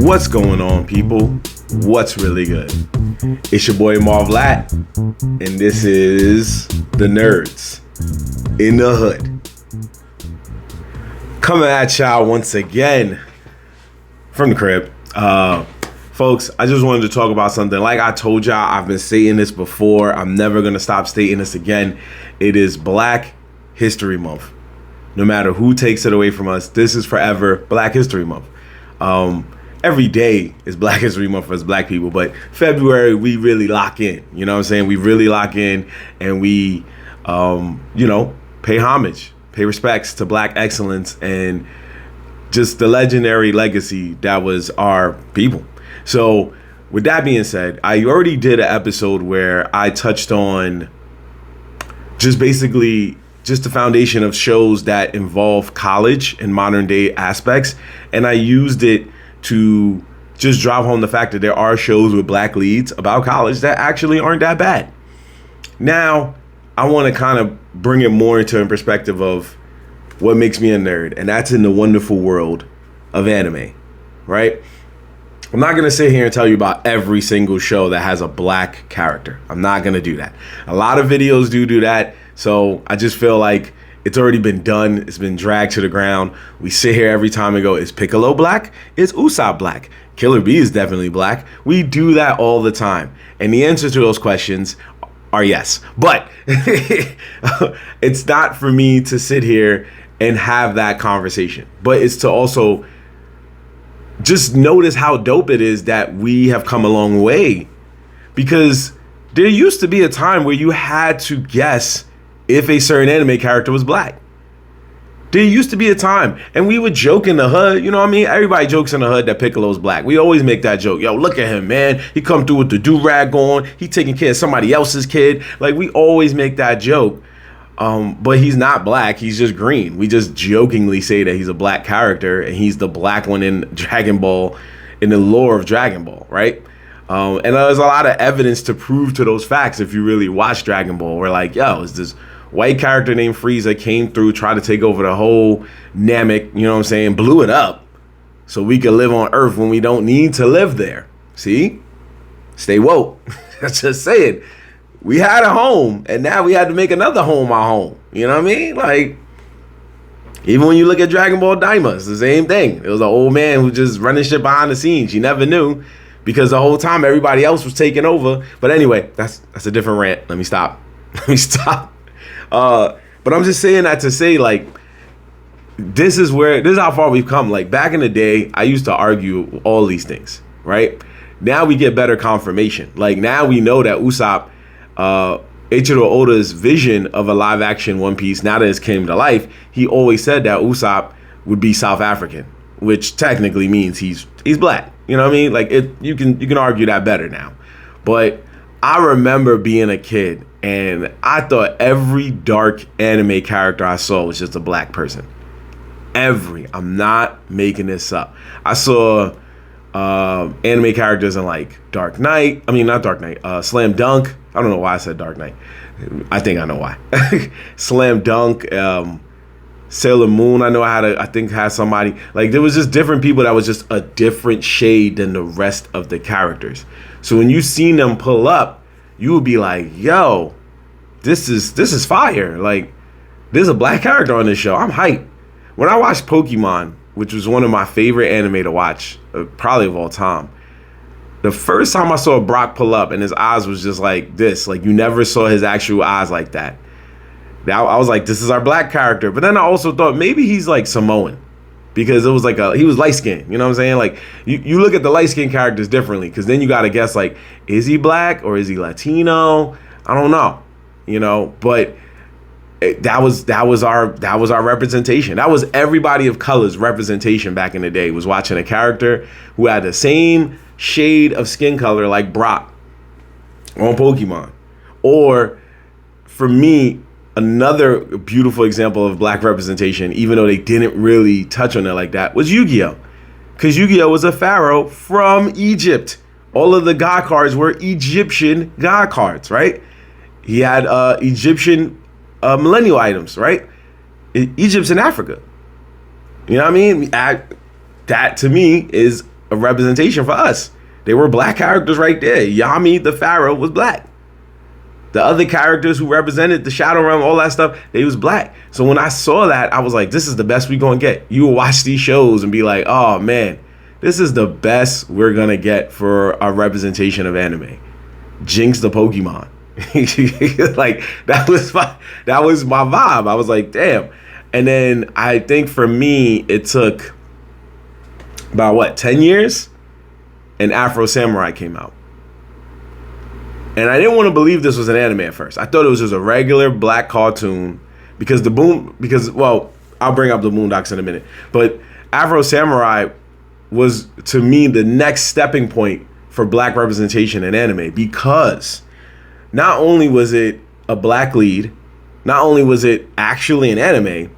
What's going on, people? What's really good? It's your boy Marv Lat, and this is The Nerds in the Hood. Coming at y'all once again from the crib. Folks, I just wanted to talk about something. Like I told y'all, I've been stating this before. I'm never going to stop stating this again. It is Black History Month. No matter who takes it away from us, this is forever Black History Month. Every day is Black History Month for us Black people, but February we really lock in. You know what I'm saying? We really lock in and we, pay homage, pay respects to Black excellence and just the legendary legacy that was our people. So with that being said, I already did an episode where I touched on just basically just the foundation of shows that involve college and modern day aspects. And I used it to just drive home the fact that there are shows with Black leads about college that actually aren't that bad. Now, I want to kind of bring it more into a perspective of what makes me a nerd, and that's in the wonderful world of anime, right? I'm not going to sit here and tell you about every single show that has a Black character. I'm not going to do that. A lot of videos do that, so I just feel like it's already been done. It's been dragged to the ground. We sit here every time and go, is Piccolo Black? Is Usopp Black? Killer Bee is definitely Black. We do that all the time. And the answer to those questions are yes. But it's not for me to sit here and have that conversation. But it's to also just notice how dope it is that we have come a long way. Because there used to be a time where you had to guess if a certain anime character was Black. There used to be a time, and we would joke in the hood, you know what I mean? Everybody jokes in the hood that Piccolo's Black. We always make that joke. Yo, look at him, man. He come through with the do-rag on. He taking care of somebody else's kid. Like, we always make that joke. But he's not Black. He's just green. We just jokingly say that he's a Black character, and he's the Black one in Dragon Ball, in the lore of Dragon Ball, right? And there's a lot of evidence to prove to those facts if you really watch Dragon Ball. We're like, yo, is this white character named Frieza came through, tried to take over the whole Namek, you know what I'm saying, blew it up so we could live on Earth when we don't need to live there. See? Stay woke. Just saying. We had a home, and now we had to make another home our home. You know what I mean? Like, even when you look at Dragon Ball Daima, it's the same thing. It was an old man who just running shit behind the scenes. You never knew because the whole time everybody else was taking over. But anyway, that's a different rant. Let me stop. But I'm just saying that to say, like, this is how far we've come. Like, back in the day, I used to argue all these things, right? Now we get better confirmation. Like, now we know that Usopp, Eiichiro Oda's vision of a live action One Piece, now that it's came to life, he always said that Usopp would be South African, which technically means he's Black. You know what I mean? Like, you can argue that better now. But I remember being a kid and I thought every dark anime character I saw was just a Black person. I'm not making this up. I saw anime characters in like Slam Dunk. I don't know why I said Dark Knight. I think I know why. Slam Dunk, Sailor Moon. I know I think had somebody. Like, there was just different people that was just a different shade than the rest of the characters. So when you seen them pull up, you would be like, yo, this is fire. Like, there's a Black character on this show. I'm hyped. When I watched Pokemon, which was one of my favorite anime to watch, probably of all time, the first time I saw Brock pull up and his eyes was just like this, like you never saw his actual eyes like that. I was like, this is our Black character. But then I also thought maybe he's like Samoan, because it was like he was light skinned. You know what I'm saying? Like, you look at the light skinned characters differently, because then you got to guess, like, is he Black or is he Latino? I don't know, you know, but that was our representation. That was everybody of color's representation back in the day, was watching a character who had the same shade of skin color like Brock on Pokemon. Or for me, another beautiful example of Black representation, even though they didn't really touch on it like that, was Yu-Gi-Oh! Because Yu-Gi-Oh! Was a pharaoh from Egypt. All of the God cards were Egyptian God cards, right? He had Egyptian millennial items, right? Egypt's in Africa. You know what I mean? That to me is a representation for us. They were black characters right there. Yami the Pharaoh was black. The other characters who represented the Shadow Realm, all that stuff, they was black. So when I saw that, I was like, this is the best we gonna get. You will watch these shows and be like, oh man, this is the best we're gonna get for a representation of anime. Jinx the Pokemon. Like that was my vibe. I was like, damn. And then I think for me, it took about 10 years, and Afro Samurai came out. And I didn't want to believe this was an anime at first. I thought it was just a regular black cartoon because I'll bring up the Boondocks in a minute. But Afro Samurai was, to me, the next stepping point for black representation in anime, because not only was it a black lead, not only was it actually an anime,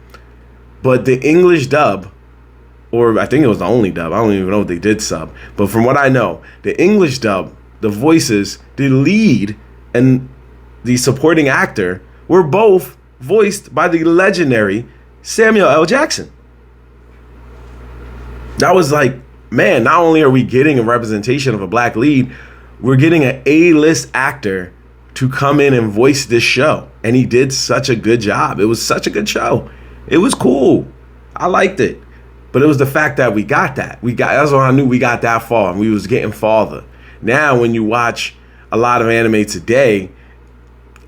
but the English dub, or I think it was the only dub, I don't even know if they did sub, but from what I know, the English dub, the voices, the lead, and the supporting actor were both voiced by the legendary Samuel L. Jackson. That was like, man, not only are we getting a representation of a black lead, we're getting an A-list actor to come in and voice this show. And he did such a good job. It was such a good show. It was cool. I liked it. But it was the fact that we got that. That's when I knew we got that far, and we was getting farther. Now, when you watch a lot of anime today,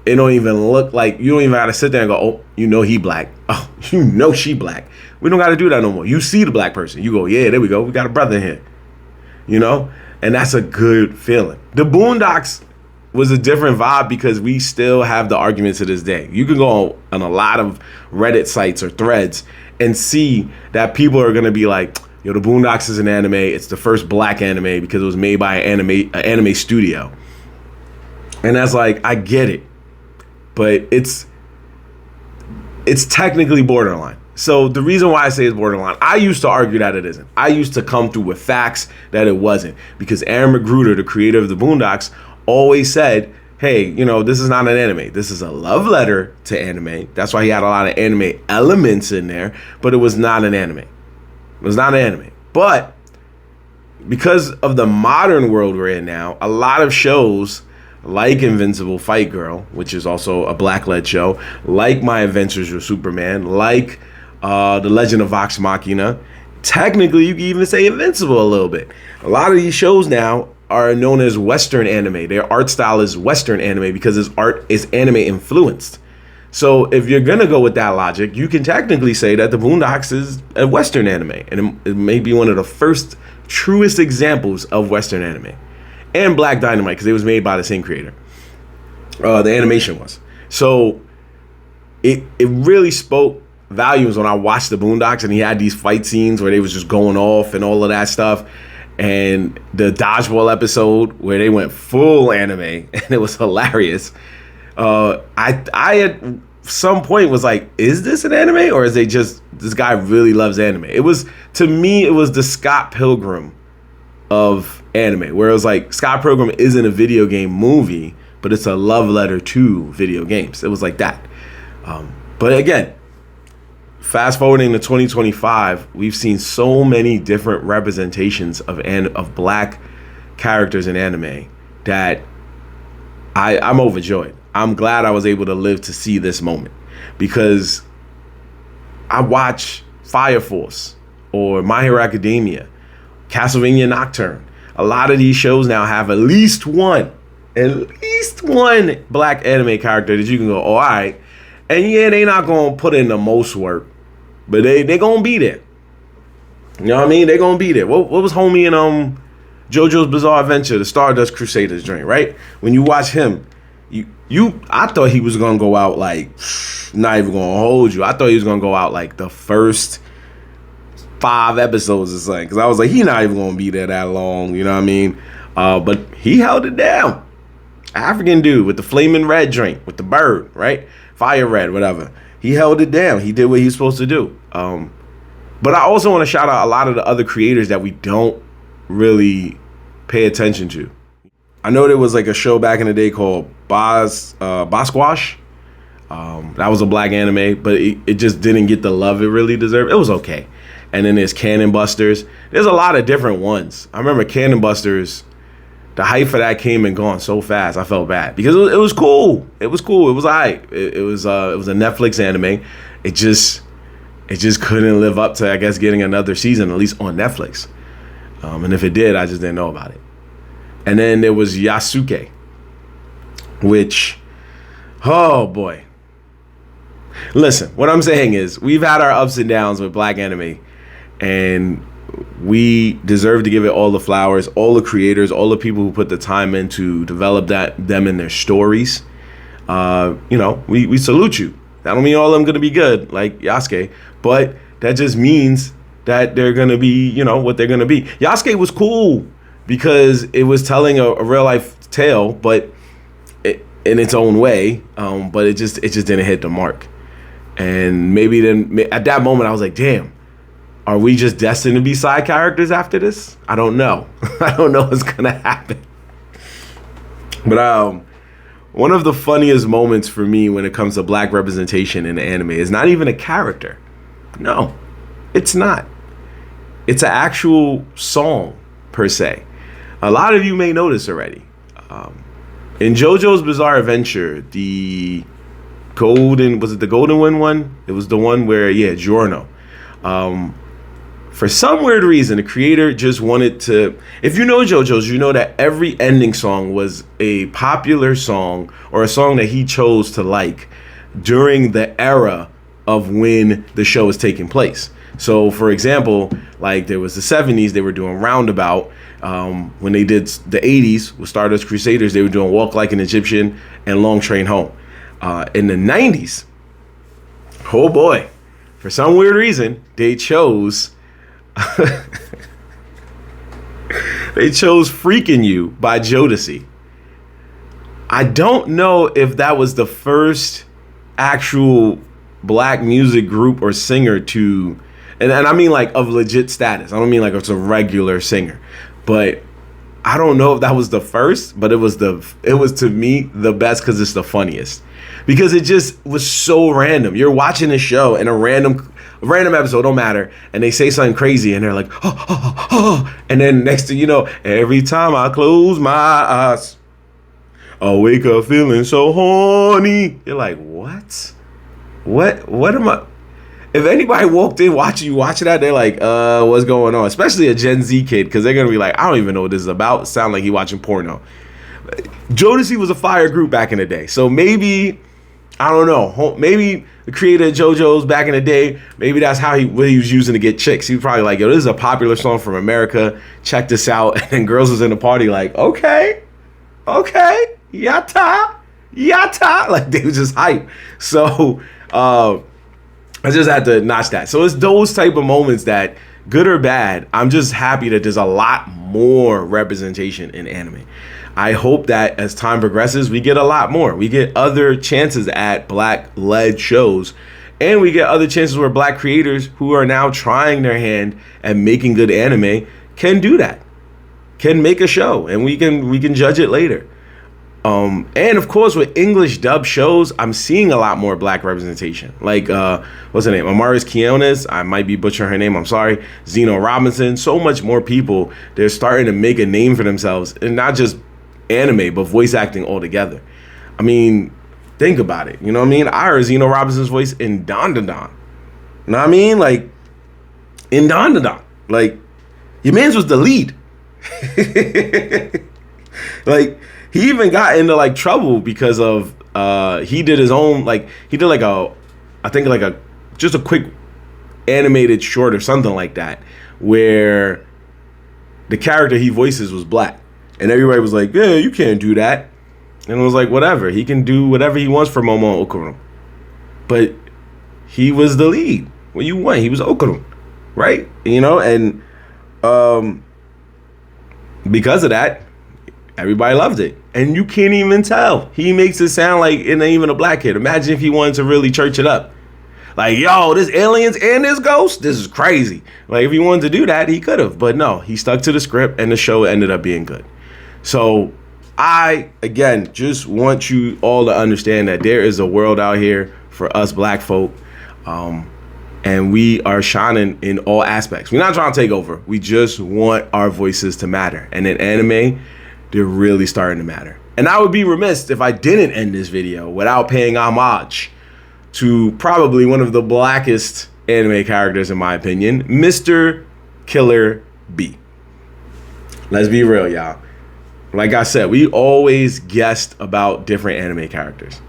it don't even look like, you don't even gotta sit there and go, oh, you know he black. Oh, you know she black. We don't gotta do that no more. You see the black person. You go, yeah, there we go. We got a brother in here. You know? And that's a good feeling. The Boondocks was a different vibe because we still have the argument to this day. You can go on a lot of Reddit sites or threads and see that people are gonna be like, yo, the Boondocks is an anime. It's the first black anime because it was made by an anime studio. And that's like, I get it, but it's technically borderline. So the reason why I say it's borderline, I used to argue that it isn't. I used to come through with facts that it wasn't, because Aaron McGruder, the creator of the Boondocks, always said, hey, you know, this is not an anime. This is a love letter to anime. That's why he had a lot of anime elements in there, but it was not an anime. It was not an anime. But because of the modern world we're in now, a lot of shows like Invincible Fight Girl, which is also a black-led show, like My Adventures with Superman, like The Legend of Vox Machina, technically you can even say Invincible a little bit. A lot of these shows now are known as Western anime. Their art style is Western anime because its art is anime influenced. So if you're gonna go with that logic, you can technically say that the Boondocks is a Western anime, and it may be one of the first truest examples of Western anime. And Black Dynamite, because it was made by the same creator. The animation was. So it really spoke volumes when I watched the Boondocks, and he had these fight scenes where they was just going off and all of that stuff. And the dodgeball episode where they went full anime, and it was hilarious. I at some point was like, is this an anime, or is they just, this guy really loves anime? It was, to me, it was the Scott Pilgrim of anime, where it was like, Scott Pilgrim isn't a video game movie, but it's a love letter to video games. It was like that. But again, fast forwarding to 2025, we've seen so many different representations of black characters in anime that I'm overjoyed. I'm glad I was able to live to see this moment, because I watch Fire Force or My Hero Academia, Castlevania Nocturne. A lot of these shows now have at least one black anime character that you can go, oh, all right. And yeah, they not going to put in the most work, but they going to be there. You know what I mean? They going to be there. What was homie in JoJo's Bizarre Adventure, the Stardust Crusaders joint, right? When you watch him, I thought he was gonna go out like, not even gonna hold you, I thought he was gonna go out like the first 5 episodes or something, because I was like, he not even gonna be there that long, you know what I mean? But he held it down. African dude with the flaming red drink with the bird, right? Fire red, whatever. He held it down. He did what he was supposed to do. But I also want to shout out a lot of the other creators that we don't really pay attention to. I know there was like a show back in the day called Bosquash. That was a black anime, but it just didn't get the love it really deserved. It was okay. And then there's Cannon Busters. There's a lot of different ones. I remember Cannon Busters, the hype for that came and gone so fast. I felt bad because it was cool. It was cool. It was alright. It was a Netflix anime. It just couldn't live up to, I guess, getting another season, at least on Netflix. And if it did, I just didn't know about it. And then there was Yasuke, which, oh boy. Listen, what I'm saying is we've had our ups and downs with black anime, and we deserve to give it all the flowers, all the creators, all the people who put the time in to develop them in their stories. We salute you. That don't mean all of them going to be good, like Yasuke, but that just means that they're going to be, what they're going to be. Yasuke was cool because it was telling a real life tale, but in its own way, but it just didn't hit the mark. And maybe then at that moment I was like, damn, are we just destined to be side characters after this? I don't know. I don't know what's going to happen. But one of the funniest moments for me when it comes to black representation in anime is not even a character. No, it's not. It's an actual song, per se. A lot of you may know this already. In JoJo's Bizarre Adventure, the golden wind one? It was the one where, Giorno. For some weird reason, the creator just wanted to... If you know JoJo's, you know that every ending song was a popular song or a song that he chose to like during the era of when the show is taking place. So, for example, like there was the 70s, they were doing Roundabout. When they did the 80s with Stardust Crusaders, they were doing Walk Like an Egyptian and Long Train Home. In the 90s, oh boy, for some weird reason, they chose Freaking You by Jodeci. I don't know if that was the first actual black music group or singer to, and I mean like of legit status. I don't mean like it's a regular singer, but I don't know if that was the first, but it was to me the best because it's the funniest. Because it just was so random. You're watching a show and a random episode, don't matter, and they say something crazy and they're like, and then next thing you know, every time I close my eyes, I wake up feeling so horny. You're like, what? What am I? If anybody walked in watching that, they're like, what's going on? Especially a Gen Z kid, because they're gonna be like, I don't even know what this is about. Sound like he watching porno. Jodeci was a fire group back in the day, so maybe, I don't know, maybe the creator of JoJo's back in the day, maybe that's what he was using to get chicks. He was probably like, yo, this is a popular song from America, check this out. And then girls was in the party like, okay, yata, like they was just hype. So I just had to notch that. So it's those type of moments that, good or bad, I'm just happy that there's a lot more representation in anime. I hope that as time progresses, we get a lot more. We get other chances at black-led shows, and we get other chances where black creators who are now trying their hand at making good anime can do that, can make a show, and we can judge it later. And of course, with English dub shows, I'm seeing a lot more black representation. Like, what's her name? Amaris Quiones. I might be butchering her name. I'm sorry. Zeno Robinson. So much more people. They're starting to make a name for themselves, and not just anime, but voice acting altogether. I mean, think about it. You know what I mean? I heard Zeno Robinson's voice in Don Don Don. You know what I mean? Like, in Don Don Don. Like, your man's was the lead. Like, he even got into like trouble because of he did his own, like, he did like just a quick animated short or something like that, where the character he voices was black, and everybody was like, yeah, you can't do that. And it was like, whatever, he can do whatever he wants for Momo Okurum, but he was the lead. What you want? He was Okurum, right? And because of that, everybody loved it. And you can't even tell. He makes it sound like it ain't even a black kid. Imagine if he wanted to really church it up. Like, yo, there's aliens and there's ghosts? This is crazy. Like, if he wanted to do that, he could have. But no, he stuck to the script, and the show ended up being good. So I, again, just want you all to understand that there is a world out here for us black folk. And we are shining in all aspects. We're not trying to take over. We just want our voices to matter. And in anime, they're really starting to matter. And I would be remiss if I didn't end this video without paying homage to probably one of the blackest anime characters, in my opinion, Mr. Killer B. Let's be real, y'all. Like I said, we always guessed about different anime characters.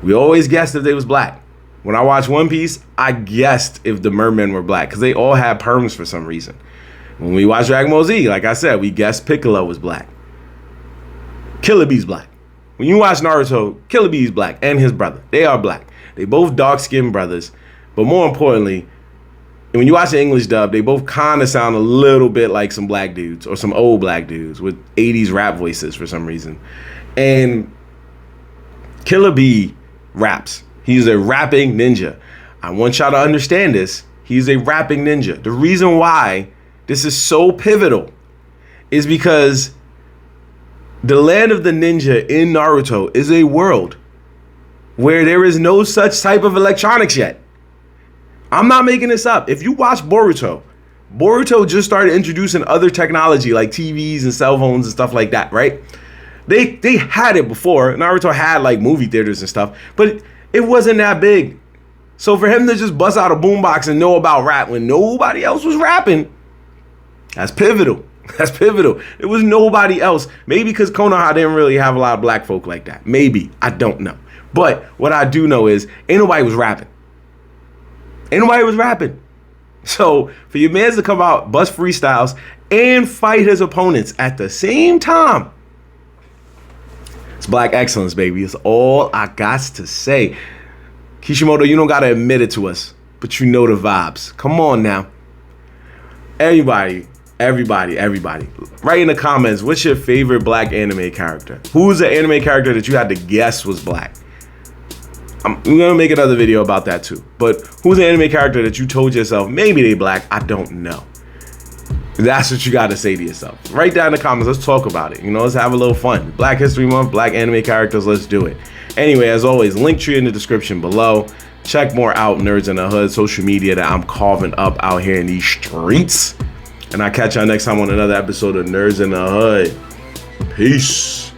We always guessed if they was black. When I watched One Piece, I guessed if the mermen were black because they all had perms for some reason. When we watched Dragon Ball Z, like I said, we guessed Piccolo was black. Killer Bee's black. When you watch Naruto, Killer Bee's black and his brother. They are black. They both dark-skinned brothers. But more importantly, when you watch the English dub, they both kind of sound a little bit like some black dudes or some old black dudes with 80s rap voices for some reason. And Killer Bee raps. He's a rapping ninja. I want y'all to understand this. He's a rapping ninja. The reason why this is so pivotal is because the land of the ninja in Naruto is a world where there is no such type of electronics yet. I'm not making this up. If you watch Boruto just started introducing other technology like TVs and cell phones and stuff like that, right? They had it before. Naruto had like movie theaters and stuff, but it wasn't that big. So for him to just bust out a boombox and know about rap when nobody else was rapping, that's pivotal. That's pivotal. It was nobody else. Maybe because Konoha didn't really have a lot of black folk like that. Maybe. I don't know. But what I do know is ain't nobody was rapping. Ain't nobody was rapping. So for your mans to come out, bust freestyles, and fight his opponents at the same time, it's black excellence, baby. It's all I got to say. Kishimoto, you don't got to admit it to us, but you know the vibes. Come on now. Everybody. Write in the comments, what's your favorite black anime character? Who's the anime character that you had to guess was black? I'm going to make another video about that too. But who's the anime character that you told yourself, maybe they black? I don't know. That's what you got to say to yourself. Write down in the comments. Let's talk about it. You know, let's have a little fun. Black History Month, black anime characters. Let's do it. Anyway, as always, link tree in the description below. Check more out Nerds in the Hood, social media that I'm carving up out here in these streets. And I'll catch y'all next time on another episode of Nerds in the Hood. Peace.